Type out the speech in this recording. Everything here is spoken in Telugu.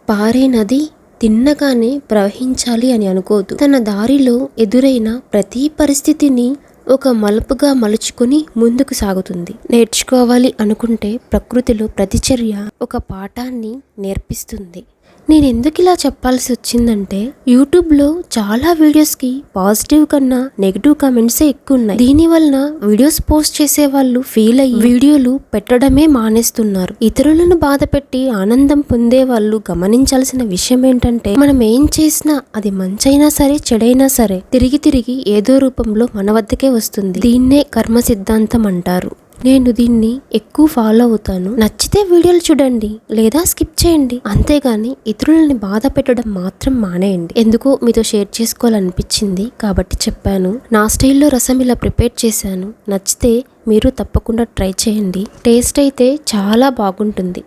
పారే నది తిన్నగానే ప్రవహించాలి అని అనుకోదు. తన దారిలో ఎదురైన ప్రతి పరిస్థితిని ఒక మలుపుగా మలుచుకుని ముందుకు సాగుతుంది. నేర్చుకోవాలి అనుకుంటే ప్రకృతిలో ప్రతిచర్య ఒక పాఠాన్ని నేర్పిస్తుంది. నేను ఎందుకు ఇలా చెప్పాల్సి వచ్చిందంటే, యూట్యూబ్లో చాలా వీడియోస్కి పాజిటివ్ కన్నా నెగిటివ్ కామెంట్సే ఎక్కువ ఉన్నాయి. దీని వలన వీడియోస్ పోస్ట్ చేసే వాళ్ళు ఫీల్ అయ్యి వీడియోలు పెట్టడమే మానేస్తున్నారు. ఇతరులను బాధ పెట్టి ఆనందం పొందే వాళ్ళు గమనించాల్సిన విషయం ఏంటంటే, మనం ఏం చేసినా అది మంచైనా సరే చెడైనా సరే తిరిగి తిరిగి ఏదో రూపంలో మన వద్దకే వస్తుంది. దీన్నే కర్మ సిద్ధాంతం అంటారు. నేను దీన్ని ఎక్కువ ఫాలో అవుతాను. నచ్చితే వీడియోలు చూడండి లేదా స్కిప్ చేయండి, అంతేగాని ఇతరులని బాధ పెట్టడం మాత్రం మానేయండి. ఎందుకో మీతో షేర్ చేసుకోవాలనిపించింది కాబట్టి చెప్పాను. నా స్టైల్లో రసం ఇలా ప్రిపేర్ చేశాను. నచ్చితే మీరు తప్పకుండా ట్రై చేయండి. టేస్ట్ అయితే చాలా బాగుంటుంది.